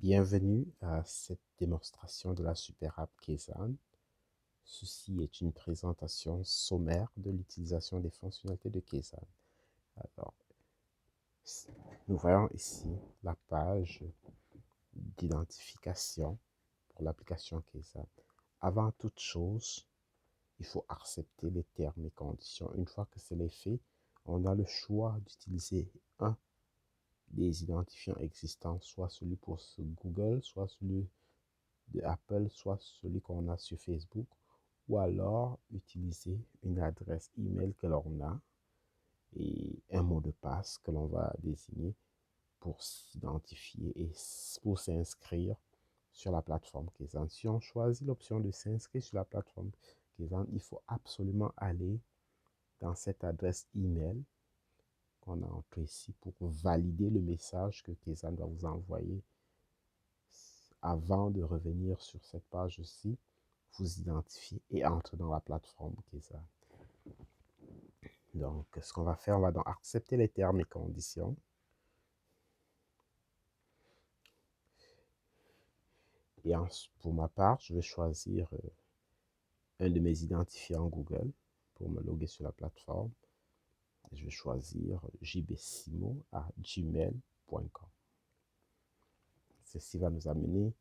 Bienvenue à cette démonstration de la super app Kaysan. Ceci est une présentation sommaire de l'utilisation des fonctionnalités de Kaysan. Alors, nous voyons ici la page d'identification pour l'application Kaysan. Avant toute chose, il faut accepter les termes et conditions. Une fois que c'est fait, on a le choix d'utiliser un des identifiants existants, soit celui pour Google, soit celui de Apple, soit celui qu'on a sur Facebook, ou alors utiliser une adresse email que l'on a et un mot de passe que l'on va désigner pour s'identifier et pour s'inscrire sur la plateforme Kaysan. Si on choisit l'option de s'inscrire sur la plateforme Kaysan, il faut absolument aller dans cette adresse email qu'on a entrée ici pour valider le message que Kaysan va vous envoyer avant de revenir sur cette page-ci. Vous identifier et entrer dans la plateforme Kaysan. Donc, ce qu'on va faire, on va donc accepter les termes et conditions. Et pour ma part, je vais choisir un de mes identifiants Google pour me loguer sur la plateforme. Et je vais choisir jbsimo@gmail.com. Ceci va nous amener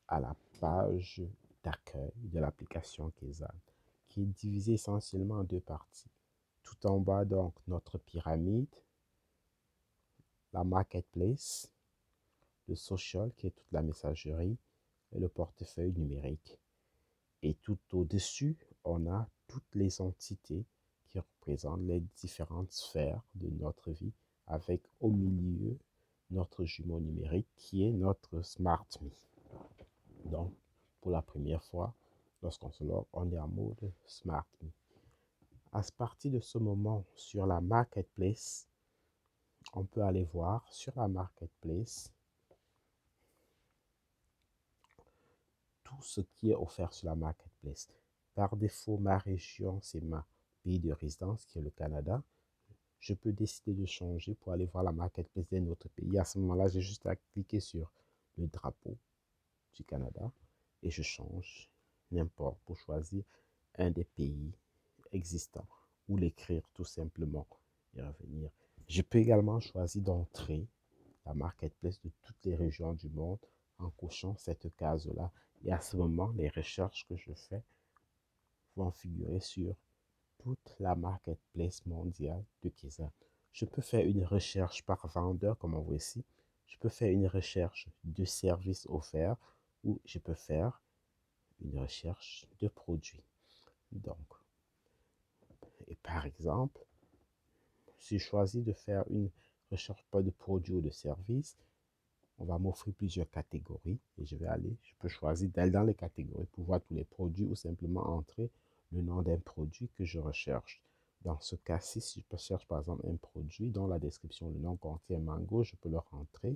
à la page d'accueil de l'application Kaysan, qui est divisée essentiellement en deux parties. Tout en bas, donc, notre pyramide, la marketplace, le social, qui est toute la messagerie, et le portefeuille numérique. Et tout au-dessus, on a toutes les entités qui représentent les différentes sphères de notre vie, avec au milieu notre jumeau numérique qui est notre Smart Me. Donc, pour la première fois, lorsqu'on se log, on est en mode Smart Me. À partir de ce moment, sur la marketplace, on peut aller voir sur la marketplace tout ce qui est offert sur la marketplace. Par défaut, ma région, c'est ma pays de résidence qui est le Canada. Je peux décider de changer pour aller voir la marketplace d'un autre pays. À ce moment-là, j'ai juste à cliquer sur le drapeau du Canada et je change n'importe pour choisir un des pays existants ou l'écrire tout simplement et revenir. Je peux également choisir d'entrer la marketplace de toutes les régions du monde en cochant cette case-là. Et à ce moment, les recherches que je fais vont figurer sur toute la marketplace mondiale de Kaysan. Je peux faire une recherche par vendeur, comme on voit ici. Je peux faire une recherche de services offerts ou je peux faire une recherche de produits. Donc, et par exemple, si je choisis de faire une recherche pas de produits ou de services, on va m'offrir plusieurs catégories et je peux choisir d'aller dans les catégories pour voir tous les produits ou simplement entrer le nom d'un produit que je recherche. Dans ce cas-ci, si je cherche par exemple un produit dont la description, le nom contient mango, je peux le rentrer.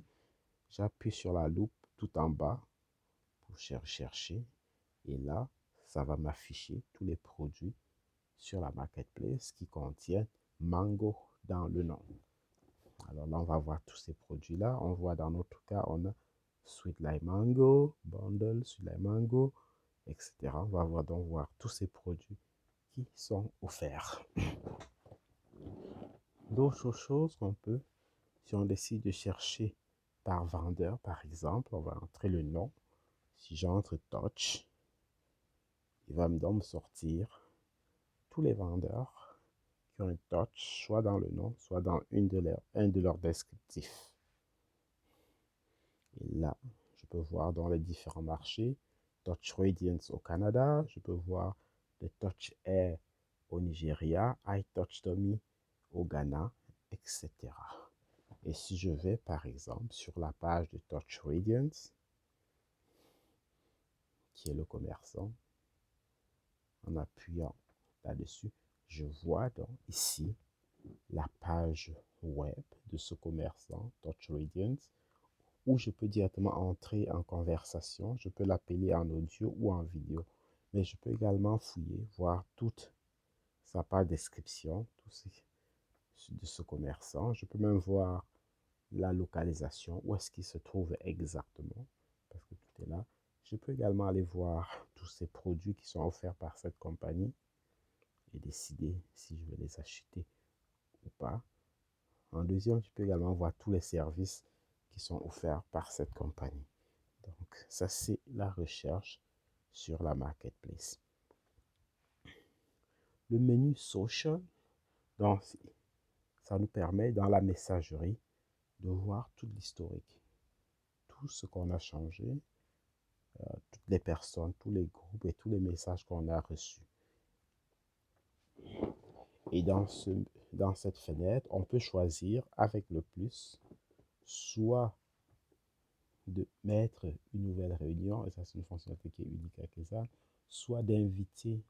J'appuie sur la loupe tout en bas pour chercher et là, ça va m'afficher tous les produits sur la marketplace qui contiennent mango dans le nom. Alors là, on va voir tous ces produits-là. On voit dans notre cas, on a Sweet Lime Mango, Bundle, Sweet Lime Mango, etc. On va donc voir tous ces produits qui sont offerts. D'autres choses qu'on peut, si on décide de chercher par vendeur, par exemple, on va entrer le nom. Si j'entre Touch, il va donc me sortir tous les vendeurs qui ont un Touch, soit dans le nom, soit dans un de leurs descriptifs. Et là, je peux voir dans les différents marchés, Touch Radiance au Canada, je peux voir le Touch Air au Nigeria, iTouch Tommy au Ghana, etc. Et si je vais par exemple sur la page de Touch Radiance, qui est le commerçant, en appuyant là-dessus, je vois donc ici la page web de ce commerçant, Touch Radiance, où je peux directement entrer en conversation. Je peux l'appeler en audio ou en vidéo. Mais je peux également fouiller, voir toute sa page description de ce commerçant. Je peux même voir la localisation, où est-ce qu'il se trouve exactement. là. Je peux également aller voir tous ces produits qui sont offerts par cette compagnie et décider si je vais les acheter ou pas. En deuxième, je peux également voir tous les services qui sont offerts par cette compagnie. Donc, ça, c'est la recherche sur la marketplace. Le menu social, donc, ça nous permet dans la messagerie de voir tout l'historique, tout ce qu'on a changé, toutes les personnes, tous les groupes et tous les messages qu'on a reçus. Et dans cette fenêtre, on peut choisir avec le plus, soit de mettre une nouvelle réunion, et ça c'est une fonctionnalité qui est unique à Kezan, soit d'inviter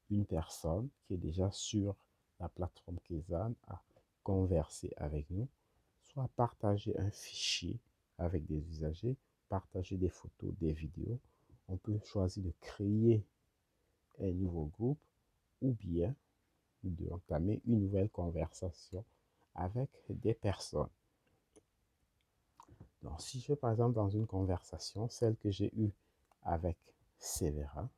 une personne qui est déjà sur la plateforme Kezan à converser avec nous, soit partager un fichier avec des usagers, partager des photos, des vidéos. On peut choisir de créer un nouveau groupe ou bien d'entamer une nouvelle conversation avec des personnes. Donc, si je vais par exemple dans une conversation, celle que j'ai eue avec Sévérin,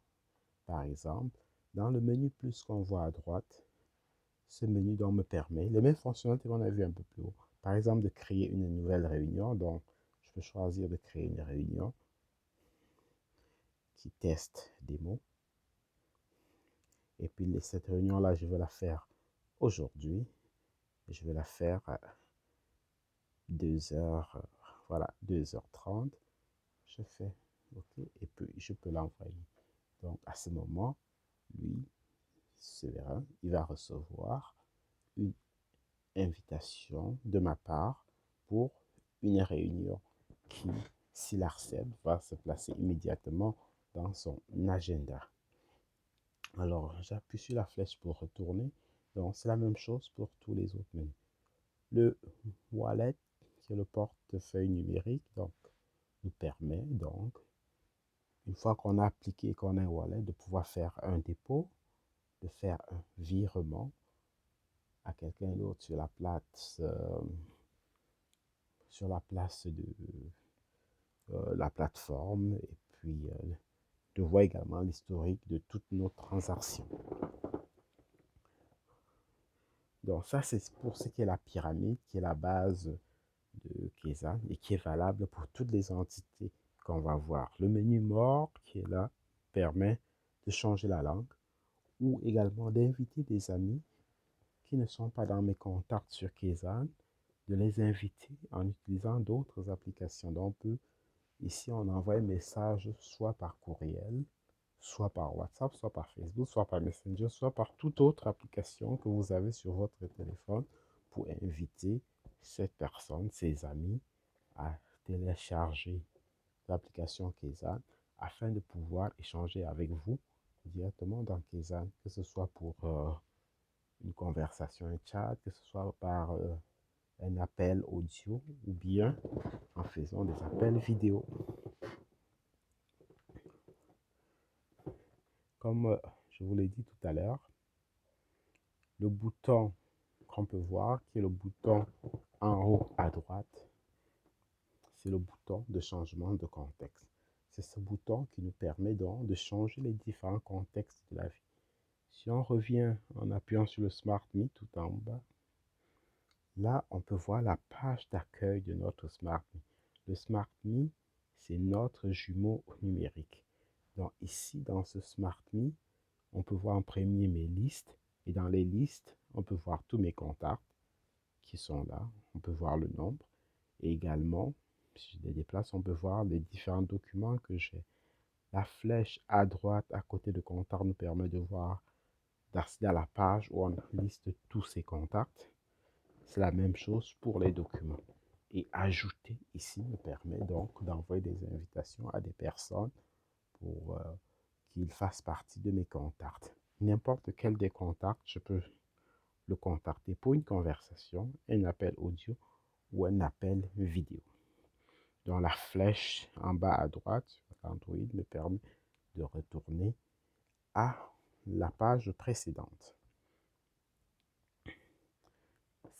par exemple, dans le menu plus qu'on voit à droite, ce menu donc me permet les mêmes fonctionnalités qu'on a vues un peu plus haut. Par exemple, de créer une nouvelle réunion. Donc, je peux choisir de créer une réunion qui teste des mots. Et puis, cette réunion-là, je vais la faire aujourd'hui. Je vais la faire à 2h, voilà, 2h30. Je fais OK et puis je peux l'envoyer. Donc, à ce moment, lui, Séverin, il va recevoir une invitation de ma part pour une réunion qui, s'il accepte, va se placer immédiatement dans son agenda. Alors, j'appuie sur la flèche pour retourner. Donc, c'est la même chose pour tous les autres menus. Le wallet, qui est le portefeuille numérique, donc, nous permet donc, une fois qu'on a appliqué, qu'on a un wallet, de pouvoir faire un dépôt, de faire un virement à quelqu'un d'autre sur la place de la plateforme et puis de voir également l'historique de toutes nos transactions. Donc ça, c'est pour ce qui est la pyramide, qui est la base de Kezan et qui est valable pour toutes les entités qu'on va voir. Le menu mort qui est là permet de changer la langue ou également d'inviter des amis qui ne sont pas dans mes contacts sur Kezan, de les inviter en utilisant d'autres applications. Donc, ici, on envoie un message soit par courriel, soit par WhatsApp, soit par Facebook, soit par Messenger, soit par toute autre application que vous avez sur votre téléphone pour inviter cette personne, ses amis, à télécharger l'application Kezan afin de pouvoir échanger avec vous directement dans Kezan, que ce soit pour une conversation, un chat, que ce soit par un appel audio ou bien en faisant des appels vidéo. Comme je vous l'ai dit tout à l'heure, le bouton qu'on peut voir, qui est le bouton en haut à droite, c'est le bouton de changement de contexte. C'est ce bouton qui nous permet donc de changer les différents contextes de la vie. Si on revient en appuyant sur le Smart Me tout en bas, là, on peut voir la page d'accueil de notre Smart Me. Le Smart Me, c'est notre jumeau numérique. Donc ici, dans ce Smart Me, on peut voir en premier mes listes. Et dans les listes, on peut voir tous mes contacts qui sont là. On peut voir le nombre. Et également, si je les déplace, on peut voir les différents documents que j'ai. La flèche à droite, à côté de contacts, nous permet de voir, d'accéder à la page où on liste tous ces contacts. C'est la même chose pour les documents. Et ajouter ici me permet donc d'envoyer des invitations à des personnes pour qu'ils fassent partie de mes contacts. N'importe quel des contacts, je peux le contacter pour une conversation, un appel audio ou un appel vidéo. Donc la flèche en bas à droite sur Android me permet de retourner à la page précédente.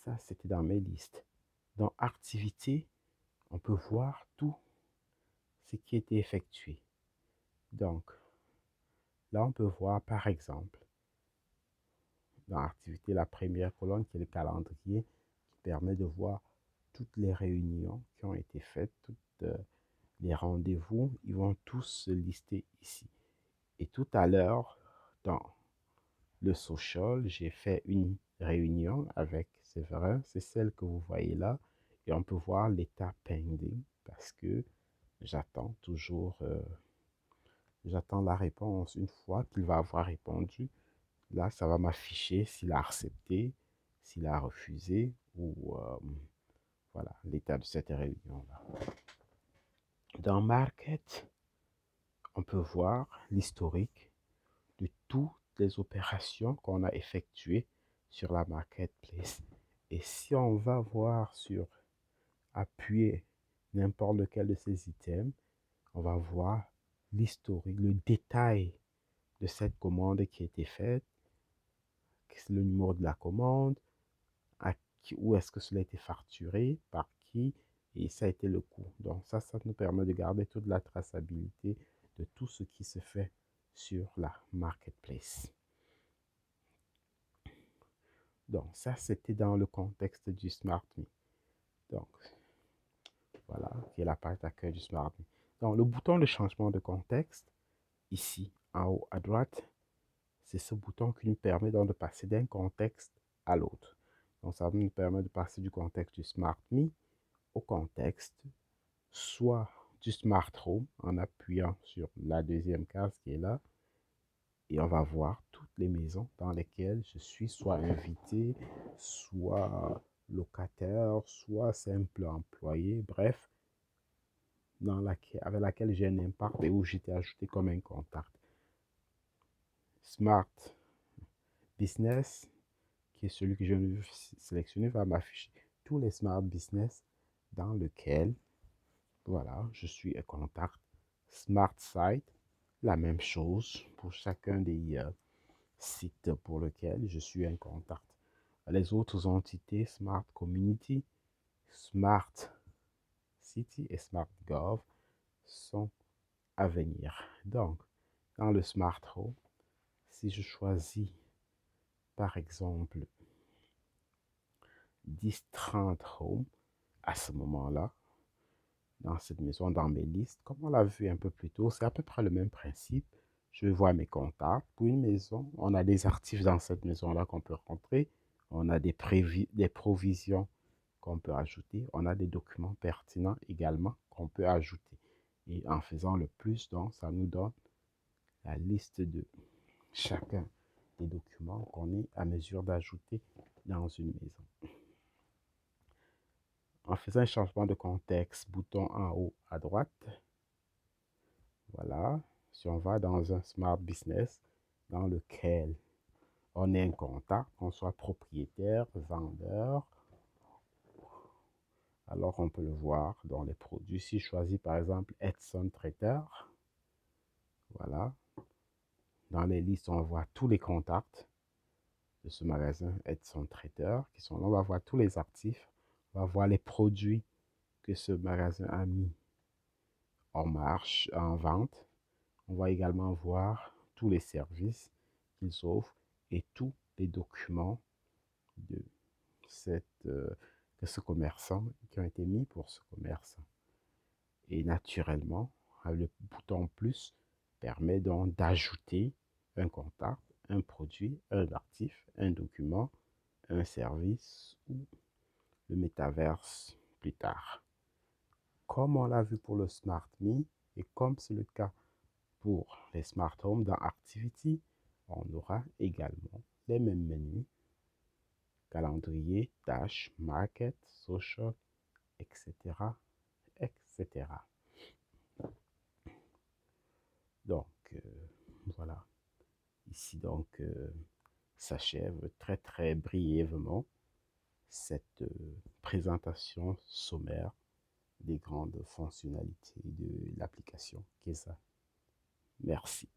Ça, c'était dans mes listes. Dans activités, on peut voir tous ce qui était effectué. Donc, là, on peut voir, par exemple, dans l'activité, la première colonne qui est le calendrier, qui permet de voir toutes les réunions qui ont été faites, toutes les rendez-vous, ils vont tous se lister ici. Et tout à l'heure, dans le social, j'ai fait une réunion avec Séverin, c'est celle que vous voyez là, et on peut voir l'état pending parce que j'attends toujours, j'attends la réponse. Une fois qu'il va avoir répondu, là, ça va m'afficher s'il a accepté, s'il a refusé ou voilà l'état de cette réunion-là. Dans Market, on peut voir l'historique de toutes les opérations qu'on a effectuées sur la marketplace. Et si on va voir sur appuyer n'importe lequel de ces items, on va voir l'historique, le détail de cette commande qui a été faite, le numéro de la commande, où est-ce que cela a été facturé, par qui, et ça a été le coût. Donc ça nous permet de garder toute la traçabilité de tout ce qui se fait sur la marketplace. Donc ça, c'était dans le contexte du SmartMe. Donc voilà, qui est la page d'accueil du SmartMe. Donc le bouton de changement de contexte, ici en haut à droite, c'est ce bouton qui nous permet donc de passer d'un contexte à l'autre. Donc ça nous permet de passer du contexte du SmartMe au contexte soit du Smart Home en appuyant sur la deuxième case qui est là, et on va voir toutes les maisons dans lesquelles je suis soit invité, soit locataire, soit simple employé, bref, avec laquelle j'ai un impact et où j'étais ajouté comme un contact. Smart Business, qui est celui que je viens de sélectionner, va m'afficher tous les Smart Business dans lesquels, voilà, je suis un contact. Smart Site, la même chose pour chacun des sites pour lesquels je suis un contact. Les autres entités, Smart Community, Smart City et Smart Gov, sont à venir. Donc, dans le Smart Home, si je choisis par exemple 10-30 Home, à ce moment-là, dans cette maison, dans mes listes, comme on l'a vu un peu plus tôt, c'est à peu près le même principe. Je vais voir mes contacts. Pour une maison, on a des actifs dans cette maison-là qu'on peut rentrer. On a des provisions qu'on peut ajouter. On a des documents pertinents également qu'on peut ajouter. Et en faisant le plus, donc, ça nous donne la liste de chacun des documents qu'on est à mesure d'ajouter dans une maison. En faisant un changement de contexte, bouton en haut à droite, voilà, si on va dans un Smart Business dans lequel on est un contact, qu'on soit propriétaire, vendeur, alors on peut le voir dans les produits. Si je choisis par exemple Edson Traiteur, voilà, dans les listes on voit tous les contacts de ce magasin Edson Traiteur qui sont là. On va voir tous les actifs, on va voir les produits que ce magasin a mis en marche, en vente. On va également voir tous les services qu'ils offrent et tous les documents de ce commerçant qui ont été mis pour ce commerçant. Et naturellement, le bouton plus permet donc d'ajouter un contact, un produit, un actif, un document, un service ou le métaverse plus tard. Comme on l'a vu pour le Smart Me et comme c'est le cas pour les Smart Home dans Activity, on aura également les mêmes menus: calendrier, tâches, market, social, etc., etc. Donc, voilà. Ici, donc, s'achève très, très brièvement cette présentation sommaire des grandes fonctionnalités de l'application Kesa. Merci.